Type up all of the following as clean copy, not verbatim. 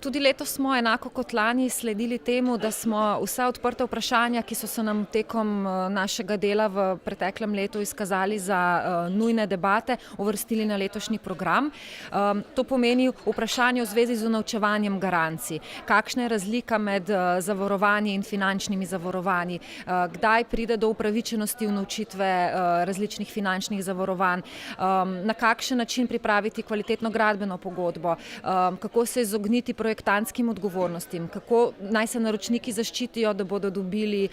Tudi letos smo enako kot lani sledili temu, da smo vsa odprta vprašanja, ki so se nam tekom našega dela v preteklem letu izkazali za nujne debate, uvrstili na letošnji program. To pomeni vprašanje v zvezi z unovčevanjem garancij. Kakšna je razlika med zavarovanji in finančnimi zavarovanji? Kdaj pride do upravičenosti unovčitve različnih finančnih zavarovanj? Na kakšen način pripraviti kvalitetno gradbeno pogodbo? Kako se izogniti projektantskim odgovornostim, kako naj se naročniki zaščitijo, da bodo dobili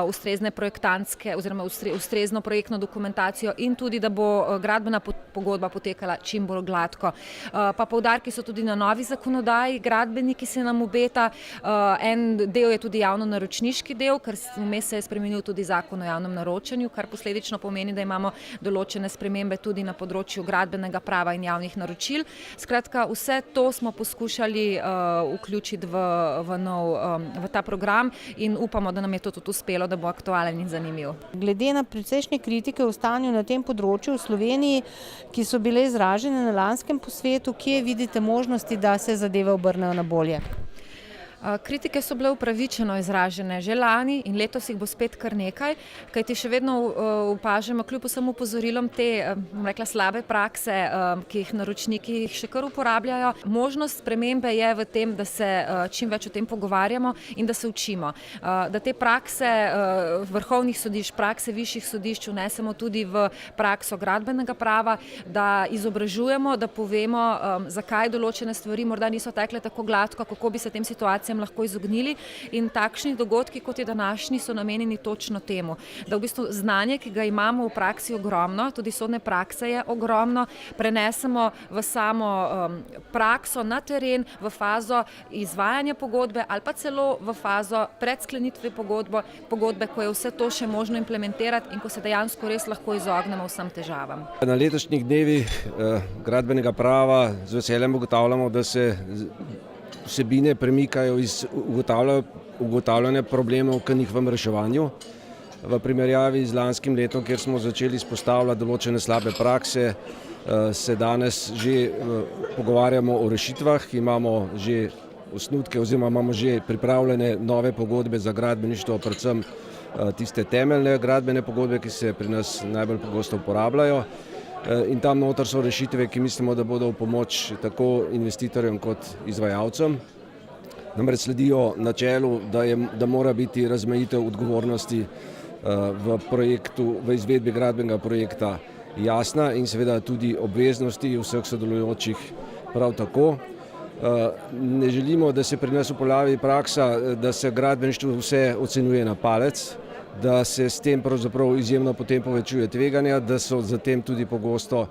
ustrezne projektantske oziroma ustrezno projektno dokumentacijo in tudi, da bo gradbena pogodba potekala čim bolj gladko. Pa poudarki so tudi na novi zakonodaji gradbeni, ki se nam obeta. En del je tudi javno-naročniški del, ker vmes se je spremenil tudi zakon o javnem naročanju, kar posledično pomeni, da imamo določene spremembe tudi na področju gradbenega prava in javnih naročil. Skratka, vse to smo poskušali vključiti v ta program in upamo, da nam je to tudi uspelo, da bo aktualen in zanimiv. Glede na precejšnje kritike o stanju na tem področju v Sloveniji, ki so bile izražene na lanskem posvetu, kje vidite možnosti, da se zadeve obrnejo na bolje? Kritike so bile upravičeno izražene že lani in letos jih bo spet kar nekaj, kajti še vedno opažamo kljub vsem opozorilom te, rekla, slabe prakse, ki jih naročniki še kar uporabljajo. Možnost spremembe je v tem, da se čim več o tem pogovarjamo in da se učimo. Da te prakse vrhovnih sodišč, prakse višjih sodišč vnesemo tudi v prakso gradbenega prava, da izobražujemo, da povemo, zakaj določene stvari morda niso tekle tako gladko, kako bi se tem situacijam lahko izognili, in takšni dogodki, kot je današnji, so namenjeni točno temu, da v bistvu znanje, ki ga imamo v praksi ogromno, tudi sodne prakse je ogromno, prenesemo v samo prakso na teren, v fazo izvajanja pogodbe ali pa celo v fazo pred sklenitve pogodbe, ko je vse to še možno implementirati in ko se dejansko res lahko izognemo vsem težavam. Na letošnjih dnevih gradbenega prava z veseljem ugotavljamo, da se vsebine premikajo iz ugotavljanja problemov k njihovem reševanju. V primerjavi z lanskim letom, kjer smo začeli izpostavljati določene slabe prakse, se danes že pogovarjamo o rešitvah, imamo že osnutke oziroma imamo že pripravljene nove pogodbe za gradbeništvo, predvsem tiste temeljne gradbene pogodbe, ki se pri nas najbolj pogosto uporabljajo. In tam noter so rešitve, ki mislimo, da bodo v pomoč tako investitorjem kot izvajalcem. Namreč sledijo načelu, da mora biti razmejitev odgovornosti v izvedbi gradbenega projekta jasna in seveda tudi obveznosti vseh sodelujočih prav tako. Ne želimo, da se pri nas uporabi praksa, da se gradbeništvo vse ocenjuje na palec, da se s tem pravzaprav izjemno potem povečuje tveganja, da so zatem tudi pogosto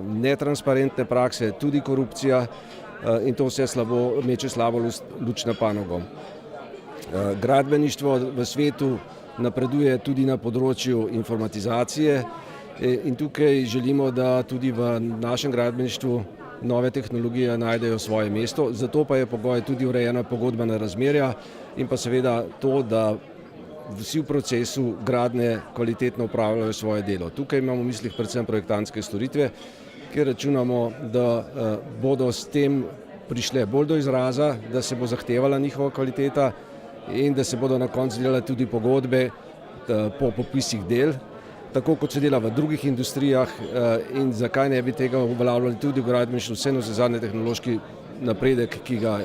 netransparentne prakse, tudi korupcija, in to vse meče slabo luč na panogo. Gradbeništvo v svetu napreduje tudi na področju informatizacije in tukaj želimo, da tudi v našem gradbeništvu nove tehnologije najdejo svoje mesto, zato pa je pogoj tudi urejena pogodbena razmerja in pa seveda to, da vsi v procesu gradnje kvalitetno upravljajo svoje delo. Tukaj imamo v mislih predvsem projektantske storitve, kjer računamo, da bodo s tem prišle bolj do izraza, da se bo zahtevala njihova kvaliteta in da se bodo na koncu delale tudi pogodbe po popisih del, tako kot se dela v drugih industrijah, in zakaj ne bi tega uveljavljali tudi v gradbeništvu, vse navsezadnje tehnološki napredek, ki ga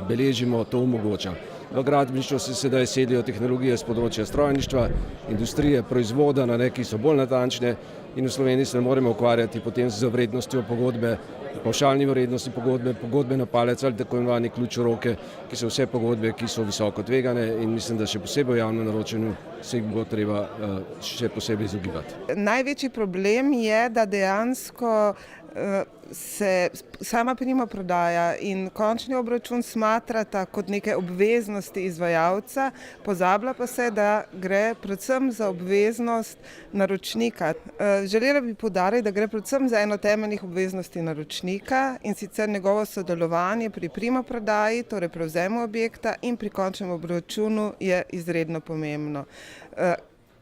beležimo, to omogoča. V gradbeništvu se sedaj selijo tehnologije z področja strojništva, industrije, proizvoda, ki so bolj natančne, in v Sloveniji se ne moremo ukvarjati potem z vrednostjo pogodbe, pavšalni vrednosti pogodbe na palec ali tako imenovani ključ v roke, ki so vse pogodbe, ki so visoko tvegane, in mislim, da še posebej v javnem naročanju se jih bo treba še posebej izogibati. Največji problem je, da dejansko se sama primopredaja in končni obračun smatrata kot neke obveznosti izvajalca, pozablja pa se, da gre predvsem za obveznost naročnika. Želela bi poudariti, da gre predvsem za eno temeljnih obveznosti naročnika, in sicer njegovo sodelovanje pri primopredaji, torej prevzemu objekta, in pri končnem obračunu je izredno pomembno.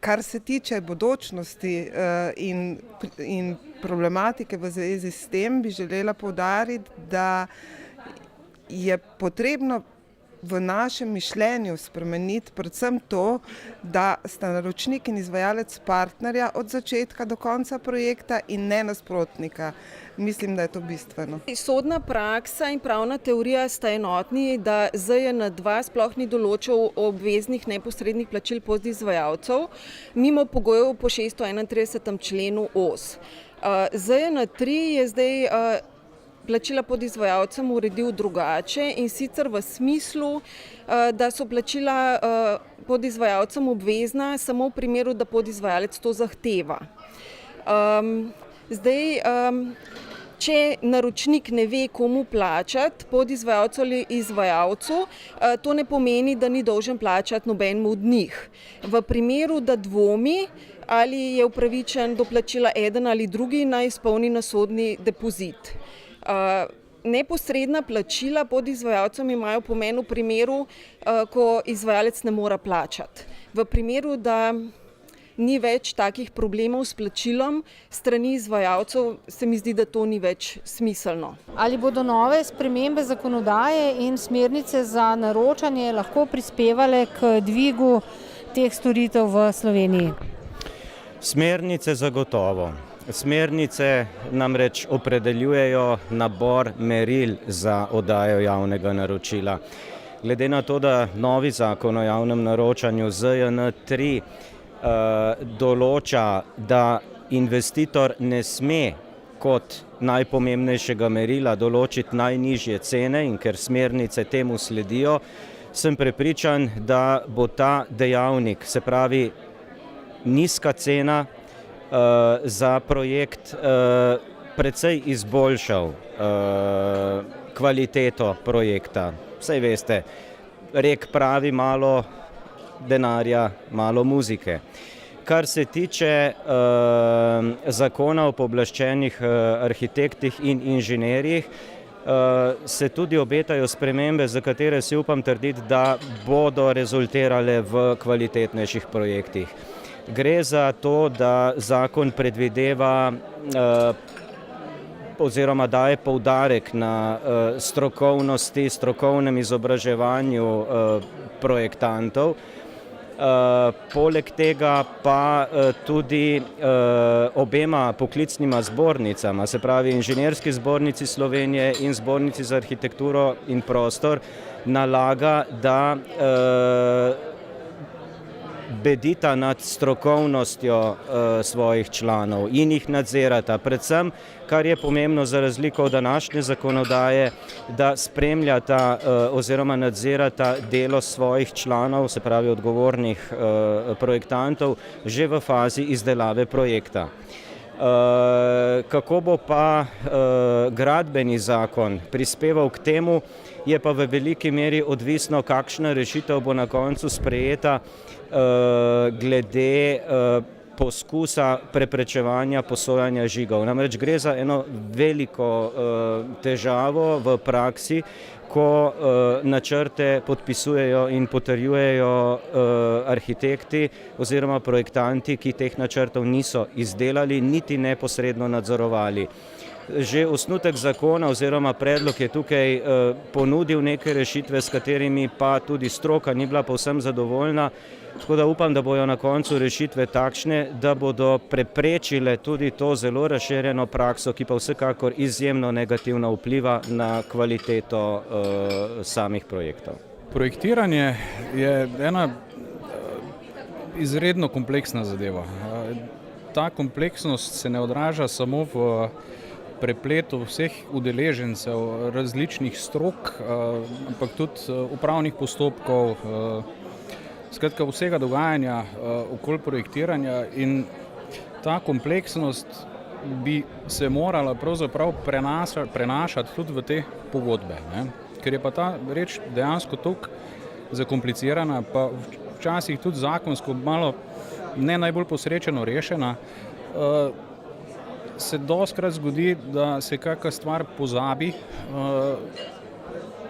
Kar se tiče bodočnosti in problematike v zvezi s tem, bi želela poudariti, da je potrebno v našem mišljenju spremeniti predvsem to, da sta naročnik in izvajalec partnerja od začetka do konca projekta in ne nasprotnika. Mislim, da je to bistveno. Sodna praksa in pravna teorija sta enotni, da ZJN-2 sploh ni določil obveznih neposrednih plačil podizvajalcev mimo pogojev po 631. členu OS. ZJN-3 je zdaj plačila podizvajalcem uredil drugače in sicer v smislu, da so plačila podizvajalcem obvezna samo v primeru, da podizvajalec to zahteva. Če naročnik ne ve, komu plačati, podizvajalcu ali izvajalcu, to ne pomeni, da ni dolžen plačati nobenemu od njih. V primeru, da dvomi, ali je upravičen do plačila eden ali drugi, naj izpolni nasodni depozit. Neposredna plačila podizvajalcem imajo pomen v primeru, ko izvajalec ne mora plačati. V primeru, da ni več takih problemov s plačilom strani izvajalcev, se mi zdi, da to ni več smiselno. Ali bodo nove spremembe zakonodaje in smernice za naročanje lahko prispevale k dvigu teh storitev v Sloveniji? Smernice zagotovo. Smernice namreč opredeljujejo nabor meril za oddajo javnega naročila. Glede na to, da novi zakon o javnem naročanju ZJN-3 določa, da investitor ne sme kot najpomembnejšega merila določiti najnižje cene in ker smernice temu sledijo, sem prepričan, da bo ta dejavnik, se pravi nizka cena, za projekt precej izboljšal kvaliteto projekta. Saj veste, rek pravi malo denarja, malo muzike. Kar se tiče zakona o pooblaščenih arhitektih in inženirjih, se tudi obetajo spremembe, za katere si upam trditi, da bodo rezultirale v kvalitetnejših projektih. Gre za to, da zakon predvideva oziroma daje poudarek na strokovnosti, strokovnem izobraževanju projektantov. Poleg tega pa tudi obema poklicnima zbornicama, se pravi Inženirski zbornici Slovenije in Zbornici za arhitekturo in prostor, nalaga, da bedita nad strokovnostjo svojih članov in jih nadzirata. Predvsem, kar je pomembno za razliko od današnje zakonodaje, da spremljata oziroma nadzirata delo svojih članov, se pravi odgovornih projektantov, že v fazi izdelave projekta. Kako bo pa gradbeni zakon prispeval k temu, je pa v veliki meri odvisno, kakšna rešitev bo na koncu sprejeta glede poskusa preprečevanja posojanja žigov. Namreč gre za eno veliko težavo v praksi, ko načrte podpisujejo in potrjujejo arhitekti oziroma projektanti, ki teh načrtov niso izdelali, niti neposredno nadzorovali. Že osnutek zakona oziroma predlog je tukaj ponudil neke rešitve, s katerimi pa tudi stroka ni bila povsem zadovoljna, tako da upam, da bojo na koncu rešitve takšne, da bodo preprečile tudi to zelo razširjeno prakso, ki pa vsekakor izjemno negativno vpliva na kvaliteto samih projektov. Projektiranje je ena izredno kompleksna zadeva. Ta kompleksnost se ne odraža samo v prepletu vseh udeležencev različnih strok, ampak tudi upravnih postopkov, skratka vsega dogajanja okoli projektiranja, in ta kompleksnost bi se morala pravzaprav prenašati tudi v te pogodbe, ne? Ker je pa ta reč dejansko toliko zakomplicirana, pa včasih tudi zakonsko malo ne najbolj posrečeno rešena, se dostikrat zgodi, da se kakšna stvar pozabi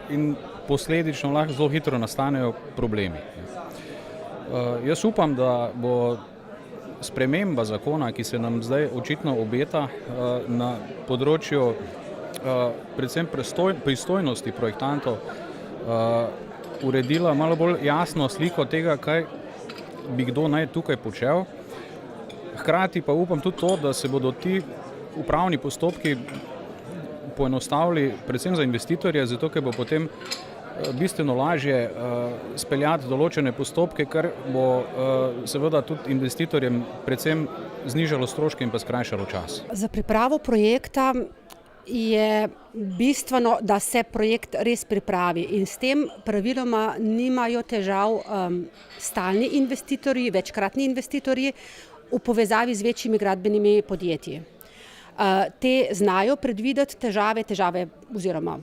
in posledično lahko zelo hitro nastanejo problemi. Jaz upam, da bo sprememba zakona, ki se nam zdaj očitno obeta na področju predvsem pristojnosti projektantov uredila malo bolj jasno sliko tega, kaj bi kdo naj tukaj počel. Hkrati pa upam tudi to, da se bodo ti upravni postopki poenostavili predvsem za investitorje, zato ker bo potem bistveno lažje speljati določene postopke, kar bo seveda tudi investitorjem predvsem znižalo stroške in pa skrajšalo čas. Za pripravo projekta je bistveno, da se projekt res pripravi in s tem praviloma nimajo težav stalni investitorji, večkratni investitorji v povezavi z večjimi gradbenimi podjetji. Te znajo predvideti težave oziroma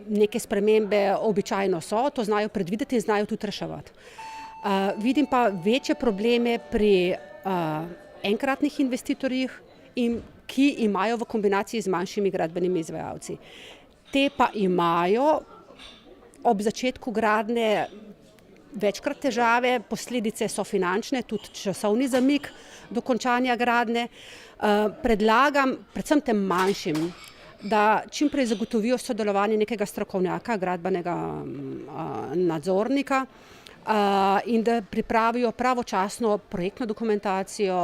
neke spremembe običajno so, to znajo predvideti in znajo tudi reševati. Vidim pa večje probleme pri enkratnih investitorjih, ki imajo v kombinaciji z manjšimi gradbenimi izvajalci. Te pa imajo ob začetku gradnje večkrat težave, posledice so finančne, tudi časovni zamik do končanja gradnje. Predlagam predvsem tem manjšim, da čim prej zagotovijo sodelovanje nekega strokovnjaka, gradbenega nadzornika in da pripravijo pravočasno projektno dokumentacijo,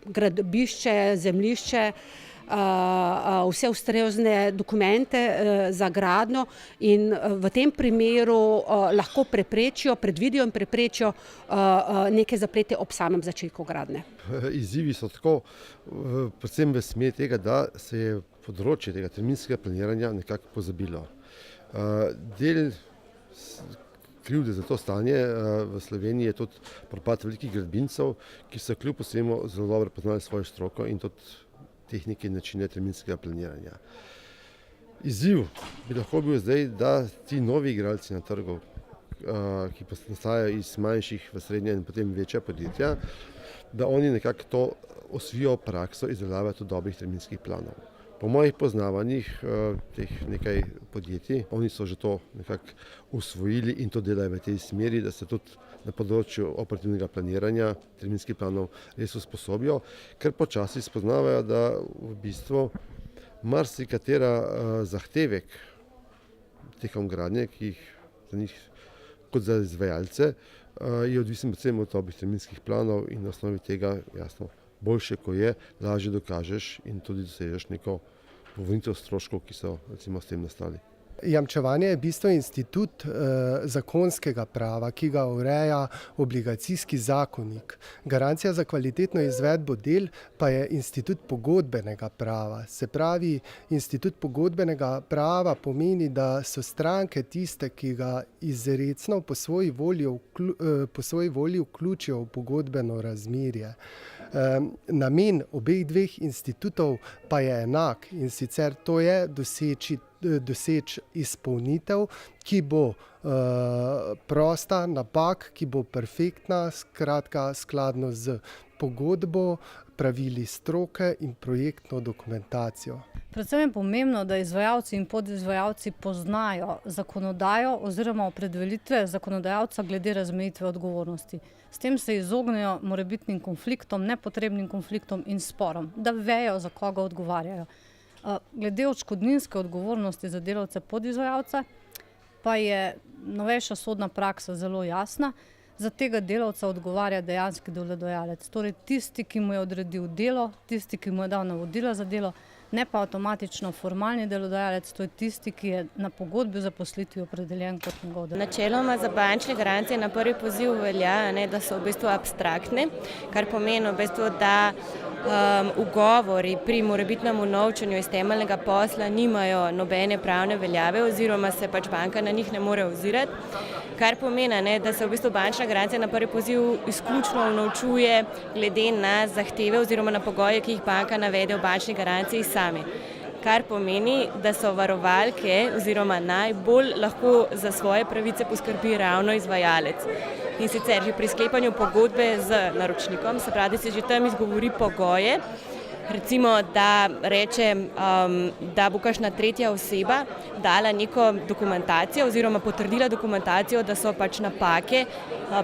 gradbišče, zemljišče, vse ustrezne dokumente za gradnjo in v tem primeru lahko predvidijo in preprečijo neke zaplete ob samem začetku gradnje. Izzivi so tako, predvsem v smeri tega, da se je področje tega terminskega planiranja nekako pozabilo. Del krivde za to stanje v Sloveniji je tudi propad velikih gradbincev, ki so kljub vsemu zelo dobro poznali svojo stroko in tudi tehnike in načine terminskega planiranja. Izziv bi lahko bil zdaj, da ti novi igralci na trgu, ki pa nastajajo iz manjših v srednje in potem večja podjetja, da oni nekako to osvojijo prakso izdelave tudi dobrih terminskih planov. Po mojih poznavanjih teh nekaj podjetij, oni so že to nekako usvojili in to delajo v tej smeri, da se tudi na področju operativnega planiranja terminskih planov res usposobijo, ker počasi spoznavajo, da v bistvu marsikatera zahtevek tekom gradnje, ki jih za njih kot za izvajalce, je odvisen predvsem od dobrih terminskih planov in na osnovi tega, jasno, boljše, ko je, lažje dokažeš in tudi dosežeš neko povrnitev stroškov, ki so recimo s tem nastali. Jamčevanje je bistvo institut zakonskega prava, ki ga ureja obligacijski zakonik. Garancija za kvalitetno izvedbo del pa je institut pogodbenega prava. Se pravi, institut pogodbenega prava pomeni, da so stranke tiste, ki ga izrecno po svoji volji vključijo v pogodbeno razmerje. Namen obeh dveh institutov pa je enak in sicer to je doseči izpolnitev, ki bo prosta napak, ki bo perfektna, skratka skladno z pogodbo, pravili stroke in projektno dokumentacijo. Predvsem je pomembno, da izvajalci in podizvajalci poznajo zakonodajo oziroma opredelitve zakonodajalca glede razmejitve odgovornosti. S tem se izognejo morebitnim konfliktom, nepotrebnim konfliktom in sporom, da vejo, za koga odgovarjajo. Glede odškodninske odgovornosti za delavce podizvajalca pa je novejša sodna praksa zelo jasna. Za tega delavca odgovarja dejanski delodajalec, torej tisti, ki mu je odredil delo, tisti, ki mu je dal navodila za delo, ne pa avtomatično formalni delodajalec, to je tisti, ki je na pogodbi o zaposlitvi opredeljen kot njegov delodajalec. Načeloma za bančne garancije na prvi poziv velja, da so v bistvu abstraktne, kar pomeni v bistvu, da ugovori pri morebitnem unovčenju iz temeljnega posla nimajo nobene pravne veljave oziroma se pač banka na njih ne more ozirati, kar pomeni, da se v bistvu bančna garancija na prvi poziv izključno unovčuje glede na zahteve oziroma na pogoje, ki jih banka navede v bančni garanciji sami. Kar pomeni, da so varovalke oziroma najbolj lahko za svoje pravice poskrbi ravno izvajalec. In sicer že pri sklepanju pogodbe z naročnikom, se pravi, da se že tam izgovori pogoje, recimo, da reče, da bo kakšna tretja oseba dala neko dokumentacijo oziroma potrdila dokumentacijo, da so pač napake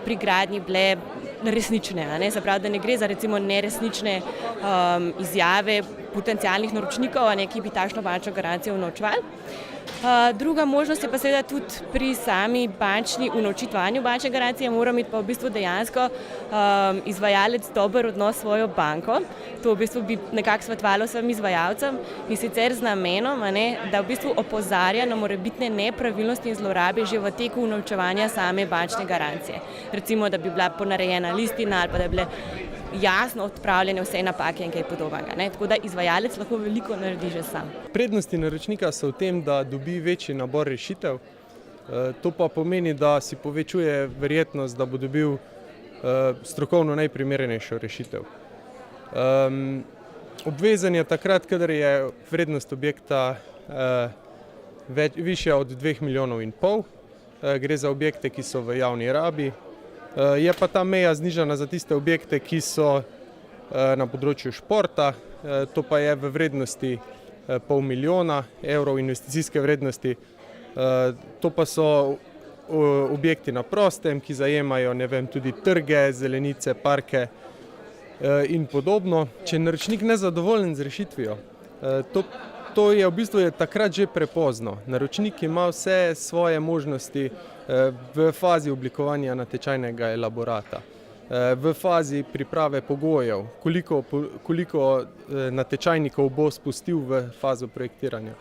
pri gradnji bile resnične. Se pravi, da ne gre za recimo neresnične izjave potencialnih naročnikov, ki bi takšno bančno garancijo unovčevali. Druga možnost je pa seveda tudi pri sami bančni unovčitvanju bančne garancije, mora imeti pa v bistvu dejansko izvajalec dober odnos s svojo banko. To v bistvu bi nekako svetovalo svojim izvajalcem in sicer z namenom, da v bistvu opozarja na morebitne nepravilnosti in zlorabe že v teku unovčevanja same bančne garancije. Recimo, da bi bila ponarejena listina ali pa da bi bile jasno odpravljene vse napake in kaj podobnega. Tako da izvajalec lahko veliko naredi že sam. Prednosti naročnika so v tem, da dobi večji nabor rešitev. To pa pomeni, da si povečuje verjetnost, da bo dobil strokovno najprimernejšo rešitev. Obvezen je takrat, kadar je vrednost objekta višja od 2,5 milijona. Gre za objekte, ki so v javni rabi. Je pa ta meja znižana za tiste objekte, ki so na področju športa, to pa je v vrednosti pol milijona evrov investicijske vrednosti. To pa so objekti na prostem, ki zajemajo tudi trge, zelenice, parke in podobno. Če je naročnik nezadovoljen z rešitvijo, to je v bistvu takrat že prepozno. Naročnik ima vse svoje možnosti v fazi oblikovanja natečajnega elaborata, v fazi priprave pogojev, koliko natečajnikov bo spustil v fazo projektiranja.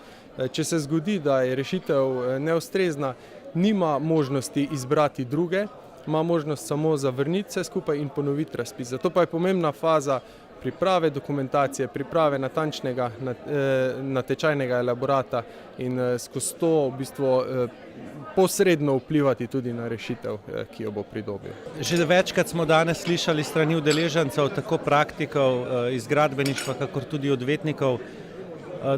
Če se zgodi, da je rešitev neustrezna, nima možnosti izbrati druge, ima možnost samo zavrniti vse skupaj in ponoviti razpis. Zato pa je pomembna faza priprave dokumentacije, priprave natančnega natečajnega elaborata in skozi to v bistvu posredno vplivati tudi na rešitev, ki jo bo pridobil. Že večkrat smo danes slišali strani udeležencev, tako praktikov iz gradbeništva, kakor tudi odvetnikov,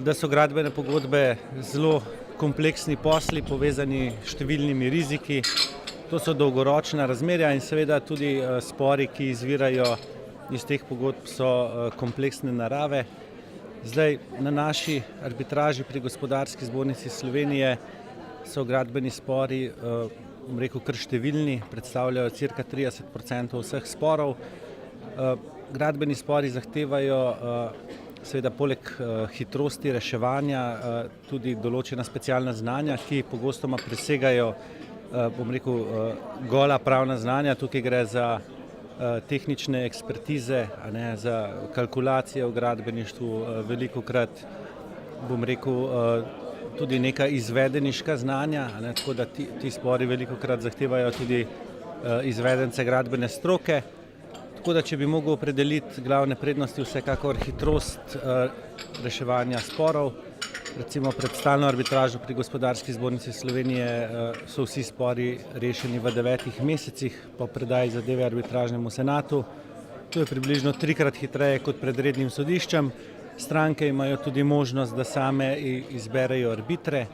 da so gradbene pogodbe zelo kompleksni posli, povezani s številnimi riziki. To so dolgoročna razmerja in seveda tudi spori, ki izvirajo iz teh pogodb, so kompleksne narave. Zdaj, na naši arbitraži pri Gospodarski zbornici Slovenije so gradbeni spori, kar številni, predstavljajo cirka 30% vseh sporov. Gradbeni spori zahtevajo seveda poleg hitrosti reševanja tudi določena specialna znanja, ki pogostoma presegajo gola pravna znanja. Tukaj gre za tehnične ekspertize, za kalkulacije v gradbeništvu, velikokrat tudi neka izvedeniška znanja, tako da ti spori velikokrat zahtevajo tudi izvedence gradbene stroke. Tako da, če bi mogel opredeliti glavne prednosti, vsekakor hitrost reševanja sporov. Recimo pred stalno arbitražo pri Gospodarski zbornici Slovenije so vsi spori rešeni v 9 mesecih po predaji zadeve arbitražnemu senatu. To je približno 3-krat hitreje kot pred rednim sodiščem. Stranke imajo tudi možnost, da same izberejo arbitre.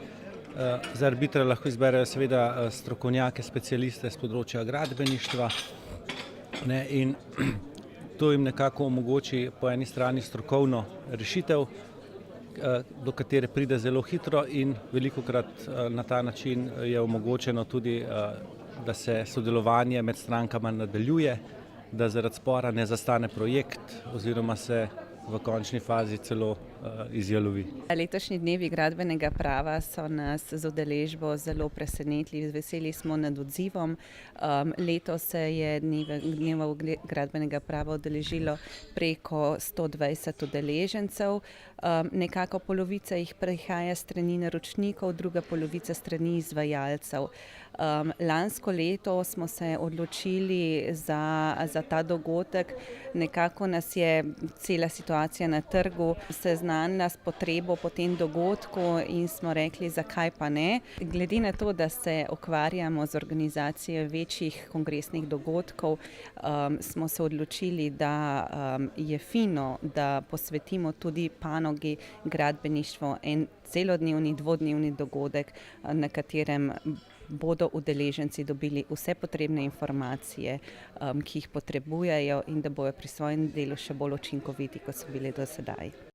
Za arbitre lahko izberejo seveda strokovnjake, specialiste z področja gradbeništva. In to jim nekako omogoči po eni strani strokovno rešitev, do katere pride zelo hitro in velikokrat na ta način je omogočeno tudi, da se sodelovanje med strankama nadaljuje, da zaradi spora ne zastane projekt oziroma se v končni fazi celo izjalovi. Letošnji dnevi gradbenega prava so nas z udeležbo zelo presenetili. Veseli smo nad odzivom. Letos se je dnevov gradbenega prava udeležilo preko 120 udeležencev. Nekako polovica jih prihaja strani naročnikov, druga polovica strani izvajalcev. Lansko leto smo se odločili za ta dogodek. Nekako nas je cela situacija na trgu seznanila s potrebo po tem dogodku in smo rekli, zakaj pa ne. Glede na to, da se ukvarjamo z organizacijo večjih kongresnih dogodkov, smo se odločili, da je fino, da posvetimo tudi panogi gradbeništvo en celodnevni, dvodnevni dogodek, na katerem bodo udeleženci dobili vse potrebne informacije, ki jih potrebujejo in da bojo pri svojem delu še bolj učinkoviti, kot so bili do sedaj.